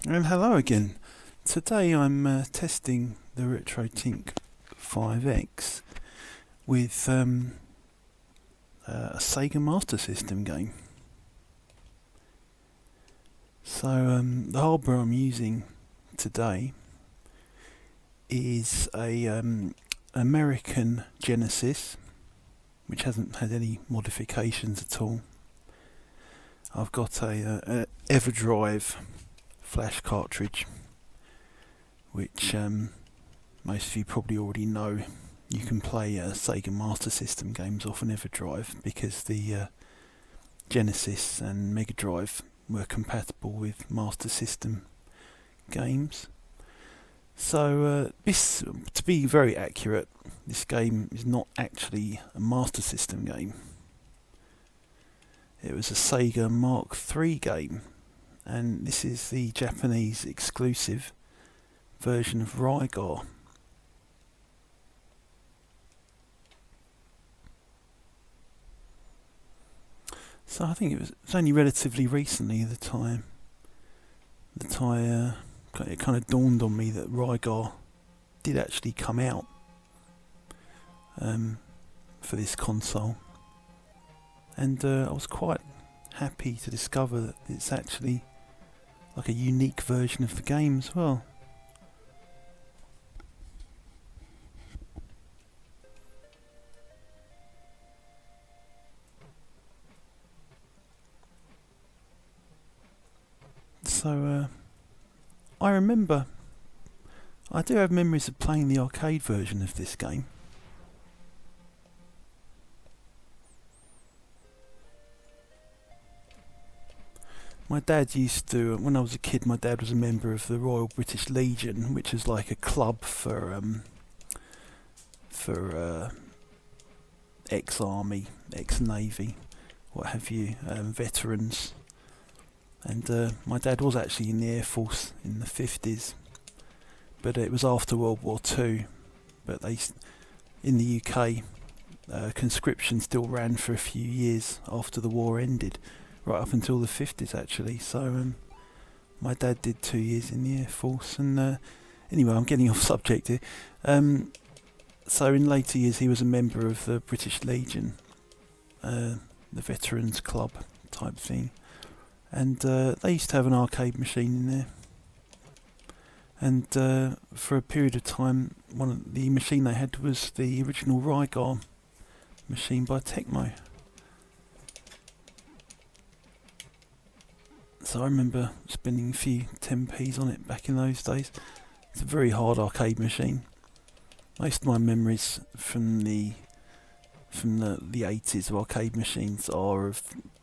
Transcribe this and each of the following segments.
And hello again. Today I'm testing the RetroTink 5X with a Sega Master System game. So the hardware I'm using today is a American Genesis, which hasn't had any modifications at all. I've got a Everdrive flash cartridge, which most of you probably already know. You can play Sega Master System games off an Everdrive because the Genesis and Mega Drive were compatible with Master System games. So this, to be very accurate, this game is not actually a Master System game. It was a Sega Mark III game, and this is the Japanese exclusive version of Rygar. So I think it was only relatively recently that it kind of dawned on me that Rygar did actually come out for this console, and I was quite happy to discover that it's actually like a unique version of the game as well. So I do have memories of playing the arcade version of this game. My dad used to, when I was a kid, my dad was a member of the Royal British Legion, which is like a club for ex-army, ex-navy, what have you, veterans. And my dad was actually in the Air Force in the 50s, but it was after World War II. But in the UK, conscription still ran for a few years after the war ended, right up until the 50s actually. So my dad did 2 years in the Air Force, and anyway, I'm getting off subject here. So in later years he was a member of the British Legion, the Veterans Club type thing. And they used to have an arcade machine in there. And for a period of time, the machine they had was the original Rygar machine by Tecmo. So I remember spending a few 10p's on it back in those days. It's a very hard arcade machine. Most of my memories from the 80s of arcade machines are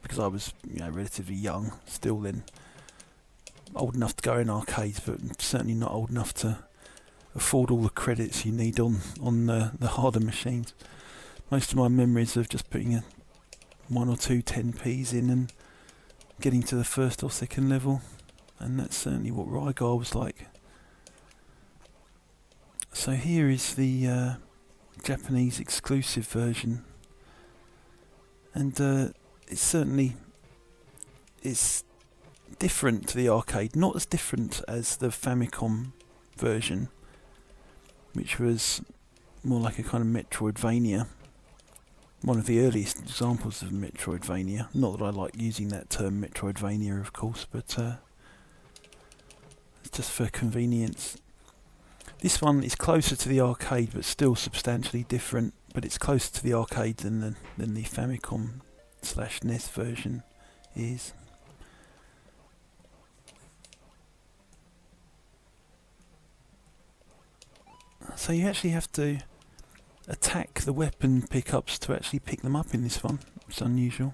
because I was relatively young still then, old enough to go in arcades, but certainly not old enough to afford all the credits you need on the harder machines. Most of my memories of just putting one or two 10p's in and getting to the first or second level, and that's certainly what Rygar was like. So here is the Japanese exclusive version, and it's different to the arcade, not as different as the Famicom version, which was more like a kind of Metroidvania, one of the earliest examples of Metroidvania. Not that I like using that term Metroidvania, of course, but it's just for convenience. This one is closer to the arcade, but still substantially different. But it's closer to the arcade than the Famicom/NES version is. So you actually have to attack the weapon pickups to actually pick them up in this one. It's unusual.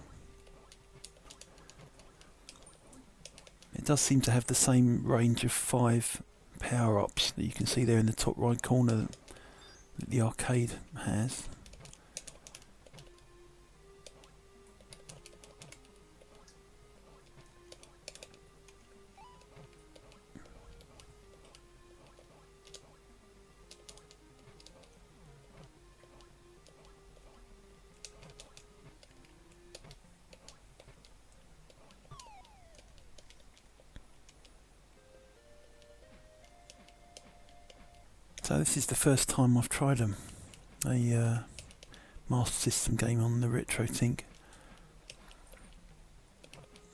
It does seem to have the same range of 5 power-ups that you can see there in the top right corner that the arcade has. So this is the first time I've tried a Master System game on the RetroTink.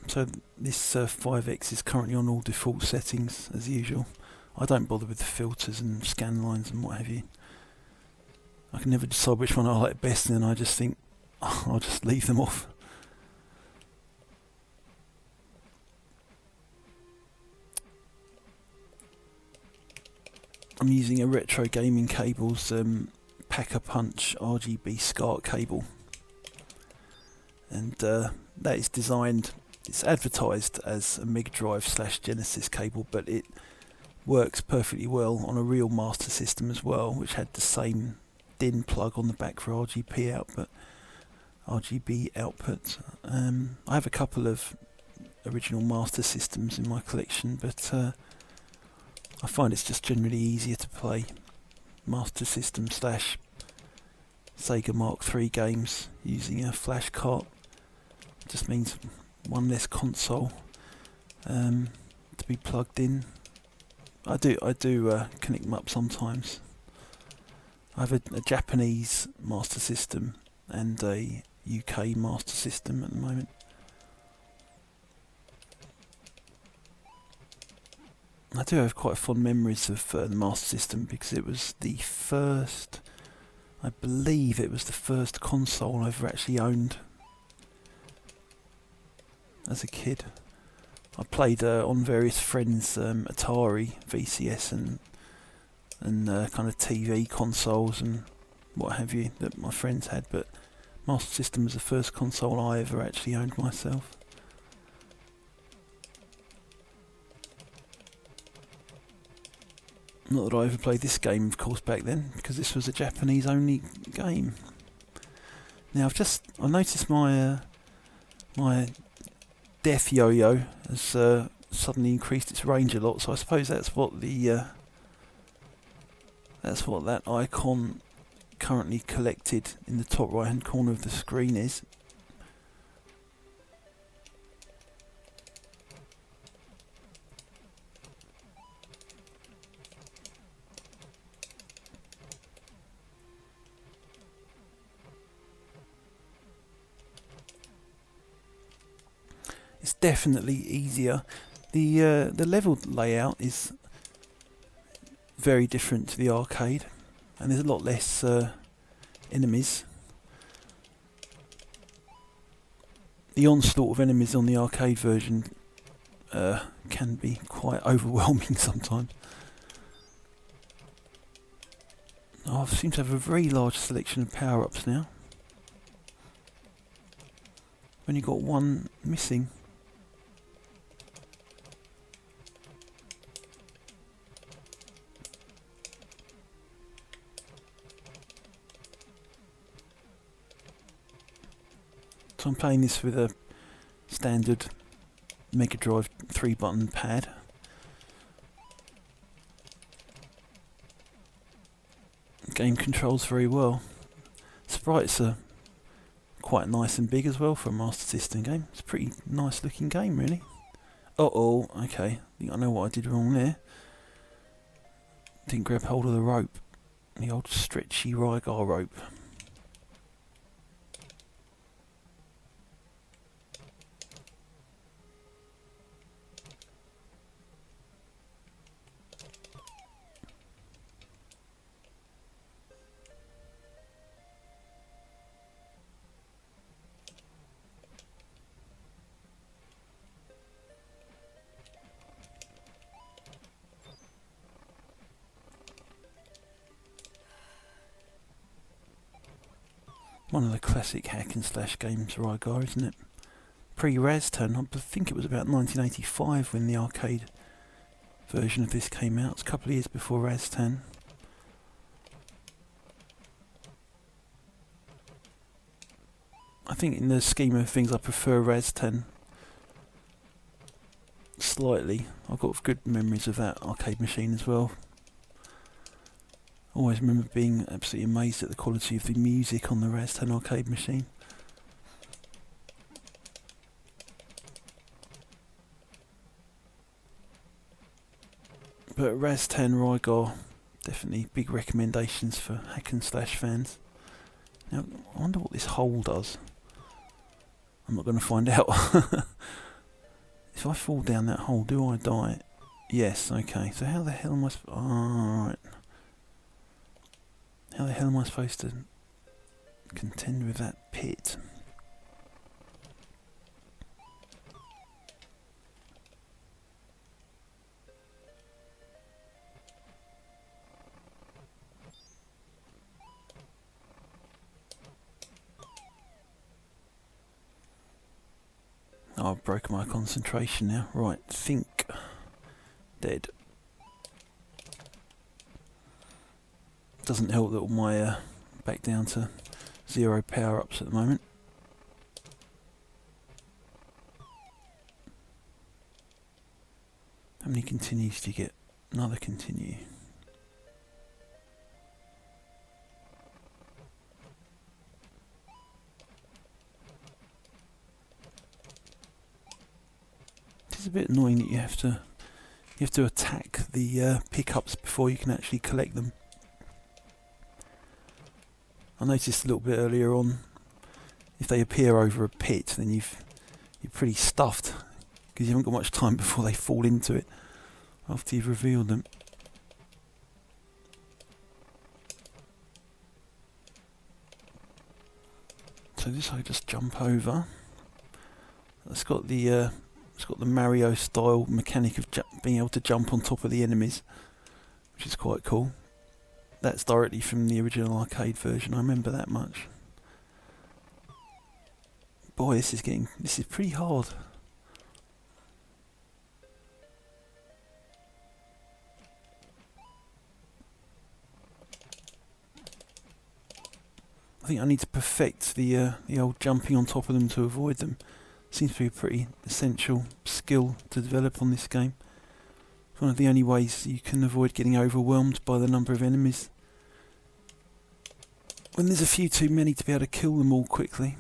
So this 5X is currently on all default settings as usual. I don't bother with the filters and scan lines and what have you. I can never decide which one I like best, and then I just think, oh, I'll just leave them off. I'm using a Retro Gaming Cables Pack-a-Punch RGB SCART cable, and that is designed, it's advertised as a Mega Drive / Genesis cable, but it works perfectly well on a real Master System as well, which had the same DIN plug on the back for RGB output. I have a couple of original Master Systems in my collection, but I find it's just generally easier to play Master System / Sega Mark III games using a flash cart. It just means one less console to be plugged in. I do connect them up sometimes. I have a Japanese Master System and a UK Master System at the moment. I do have quite fond memories of the Master System because it was the first, I believe it was the first console I ever actually owned as a kid. I played on various friends' Atari, VCS and kind of TV consoles and what have you that my friends had, but Master System was the first console I ever actually owned myself. Not that I ever played this game, of course, back then, because this was a Japanese-only game. Now I've noticed my my Death Yo-Yo has suddenly increased its range a lot, so I suppose that's what that icon currently collected in the top right-hand corner of the screen is. It's definitely easier. The level layout is very different to the arcade, and there's a lot less enemies. The onslaught of enemies on the arcade version can be quite overwhelming sometimes. I seem to have a very large selection of power-ups now. I've only got one missing. So I'm playing this with a standard Mega Drive 3-button pad. The game controls very well. Sprites are quite nice and big as well for a Master System game. It's a pretty nice looking game, really. Uh-oh, okay. I think I know what I did wrong there. Didn't grab hold of the rope. The old stretchy Rygar rope. One of the classic hack and slash games, Rygar, isn't it? Pre-Raztan, I think it was about 1985 when the arcade version of this came out. It's a couple of years before Raztan. I think in the scheme of things I prefer Raztan slightly. I've got good memories of that arcade machine as well. Always remember being absolutely amazed at the quality of the music on the Raztan arcade machine. But Raztan Rygar Definitely big recommendations for hack and slash fans. Now, I wonder what this hole does. I'm not going to find out. If I fall down that hole, do I die? Yes, okay. So how the hell am I... Alright. How the hell am I supposed to contend with that pit? Oh, I've broken my concentration now. Right, think. Dead. Doesn't help that all my back down to 0 power-ups at the moment. How many continues do you get? Another continue. It's a bit annoying that you have to attack the pickups before you can actually collect them. I noticed a little bit earlier on, if they appear over a pit, then you're pretty stuffed because you haven't got much time before they fall into it after you've revealed them. So this I just jump over. It's got the Mario style mechanic of being able to jump on top of the enemies, which is quite cool. That's directly from the original arcade version, I remember that much. Boy, this is pretty hard. I think I need to perfect the old jumping on top of them to avoid them. Seems to be a pretty essential skill to develop on this game. It's one of the only ways you can avoid getting overwhelmed by the number of enemies. When there's a few too many to be able to kill them all quickly.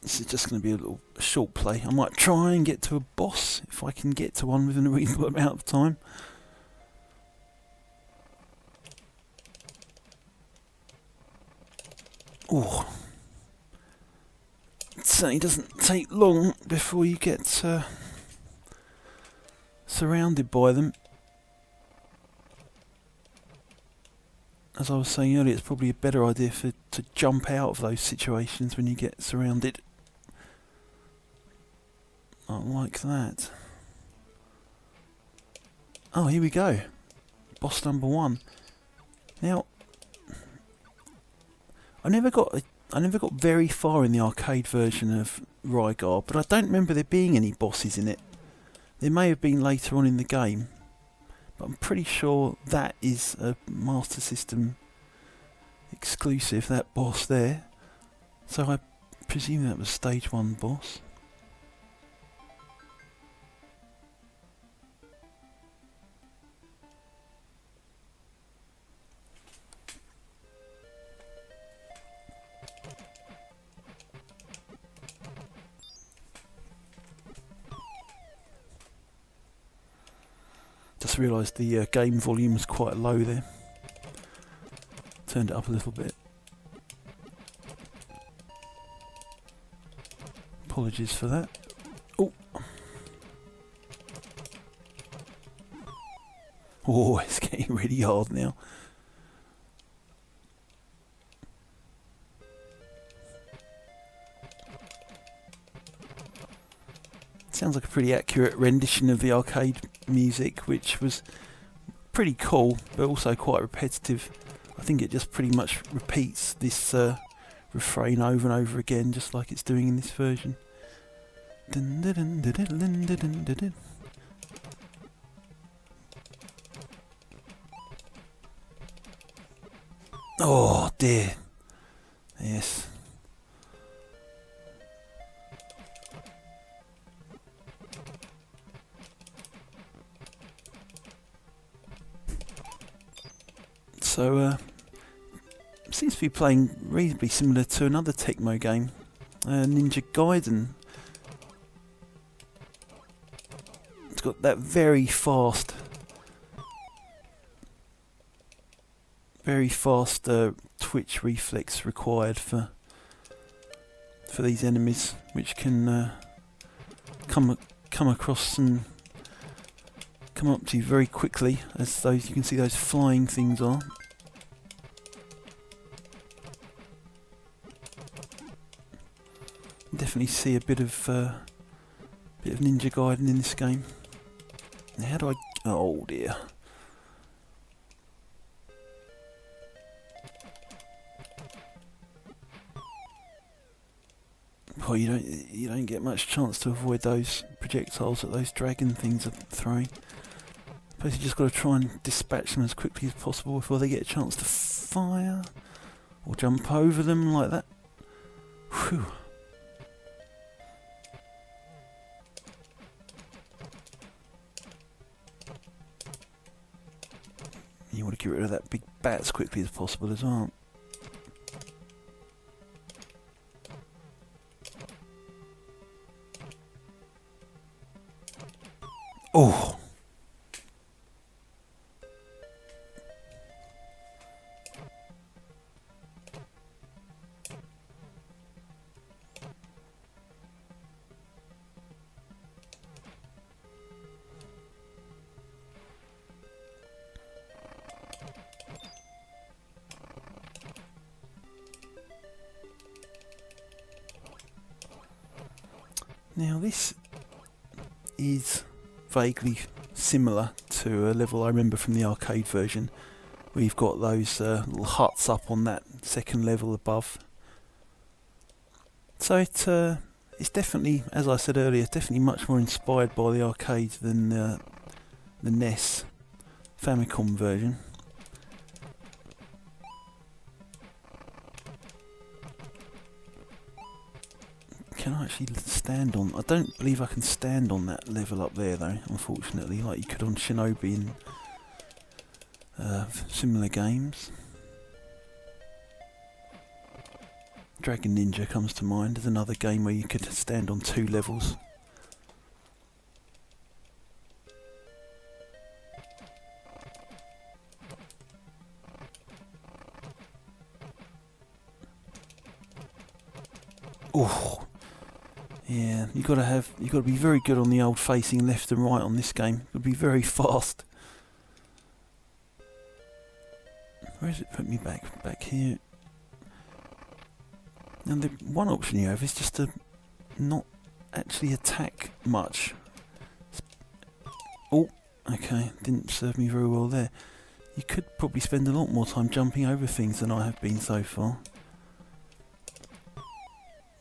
This is just going to be a little short play. I might try and get to a boss if I can get to one within a reasonable amount of time. Oh, it certainly doesn't take long before you get surrounded by them. As I was saying earlier, it's probably a better idea to jump out of those situations when you get surrounded. Not like that. Oh, here we go. Boss number 1. Now, I never got very far in the arcade version of Rygar, but I don't remember there being any bosses in it. There may have been later on in the game, but I'm pretty sure that is a Master System exclusive, that boss there. So I presume that was stage 1 boss. Just realised the game volume was quite low there. Turned it up a little bit. Apologies for that. Oh, oh, it's getting really hard now. Sounds like a pretty accurate rendition of the arcade music, which was pretty cool, but also quite repetitive. I think it just pretty much repeats this refrain over and over again, just like it's doing in this version. Oh dear. Yes. So seems to be playing reasonably similar to another Tecmo game, Ninja Gaiden. It's got that very fast twitch reflex required for these enemies, which can come across and come up to you very quickly, as those you can see those flying things are. Definitely see a bit of Ninja Gaiden in this game. Now how do I? Oh dear. Oh, you don't get much chance to avoid those projectiles that those dragon things are throwing. I suppose you just got to try and dispatch them as quickly as possible before they get a chance to fire or jump over them like that. Whew. You want to get rid of that big bat as quickly as possible as well. Oh! Now this is vaguely similar to a level I remember from the arcade version, where you've got those little huts up on that second level above. So it's definitely, as I said earlier, it's definitely much more inspired by the arcade than the NES Famicom version. Can I actually stand on? I don't believe I can stand on that level up there though, unfortunately, like you could on Shinobi in similar games. Dragon Ninja comes to mind as another game where you could stand on 2 levels. Oh. Yeah, you've got to be very good on the old facing left and right on this game. You've got to be very fast. Where does it put me back here? Now the one option you have is just to not actually attack much. Oh, okay, didn't serve me very well there. You could probably spend a lot more time jumping over things than I have been so far.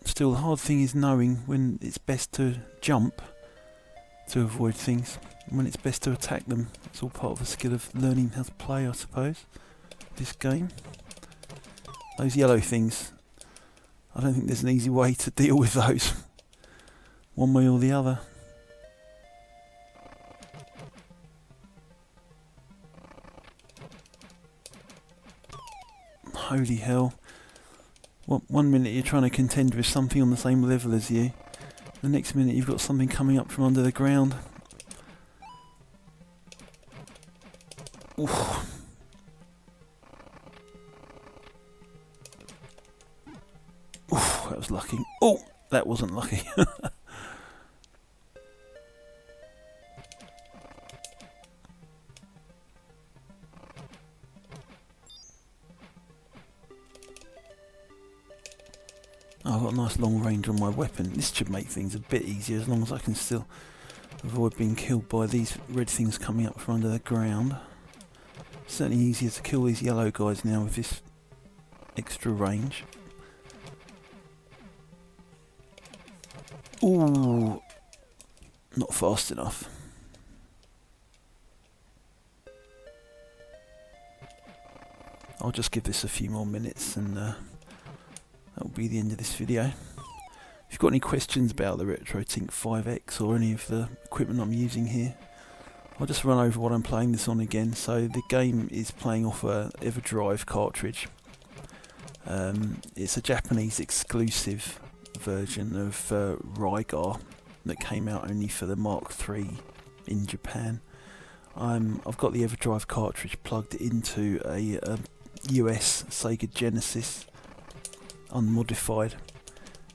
Still, the hard thing is knowing when it's best to jump to avoid things, and when it's best to attack them. It's all part of the skill of learning how to play, I suppose, this game. Those yellow things, I don't think there's an easy way to deal with those, one way or the other. Holy hell. One minute you're trying to contend with something on the same level as you, the next minute you've got something coming up from under the ground. Oof. Oof, that was lucky. Oh, that wasn't lucky. I've got a nice long range on my weapon. This should make things a bit easier as long as I can still avoid being killed by these red things coming up from under the ground. Certainly easier to kill these yellow guys now with this extra range. Ooh, not fast enough. I'll just give this a few more minutes and that'll be the end of this video. If you've got any questions about the RetroTink 5X or any of the equipment I'm using here, I'll just run over what I'm playing this on again. So the game is playing off a EverDrive cartridge. It's a Japanese exclusive version of Rygar that came out only for the Mark III in Japan. I've got the EverDrive cartridge plugged into a US Sega Genesis unmodified,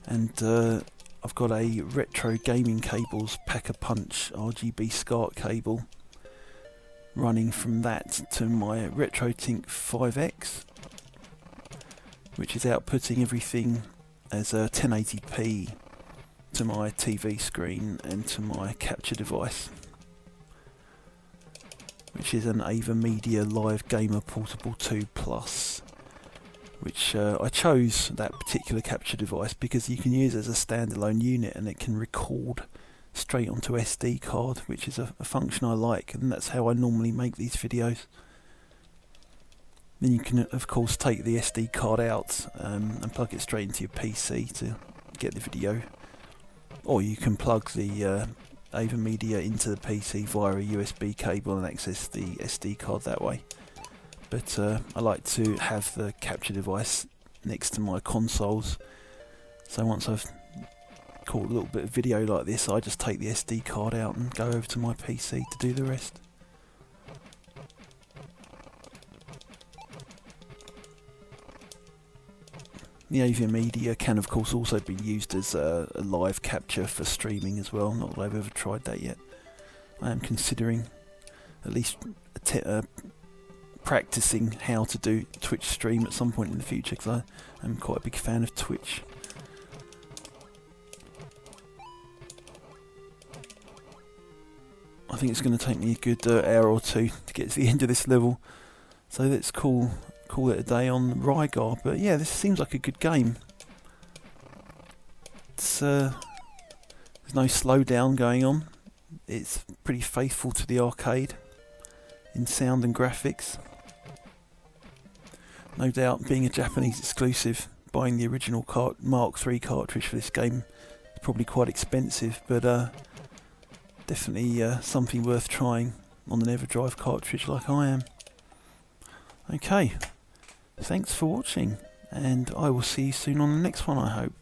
and I've got a Retro Gaming Cables Pack-a-Punch RGB SCART cable running from that to my RetroTink 5X, which is outputting everything as a 1080p to my TV screen and to my capture device, which is an Avermedia Live Gamer Portable 2 Plus, which I chose that particular capture device because you can use it as a standalone unit and it can record straight onto SD card, which is a function I like, and that's how I normally make these videos. Then you can of course take the SD card out and plug it straight into your PC to get the video, or you can plug the Avermedia into the PC via a USB cable and access the SD card that way. But I like to have the capture device next to my consoles, so once I've caught a little bit of video like this, I just take the SD card out and go over to my PC to do the rest. The Avermedia can of course also be used as a live capture for streaming as well, not that I've ever tried that yet. I am considering at least practicing how to do Twitch stream at some point in the future, because I am quite a big fan of Twitch. I think it's going to take me a good hour or two to get to the end of this level, so let's call it a day on Rygar. But yeah, this seems like a good game. It's there's no slowdown going on. It's pretty faithful to the arcade in sound and graphics. No doubt, being a Japanese exclusive, buying the original Mark III cartridge for this game is probably quite expensive, but definitely something worth trying on an EverDrive cartridge like I am. Okay, thanks for watching, and I will see you soon on the next one, I hope.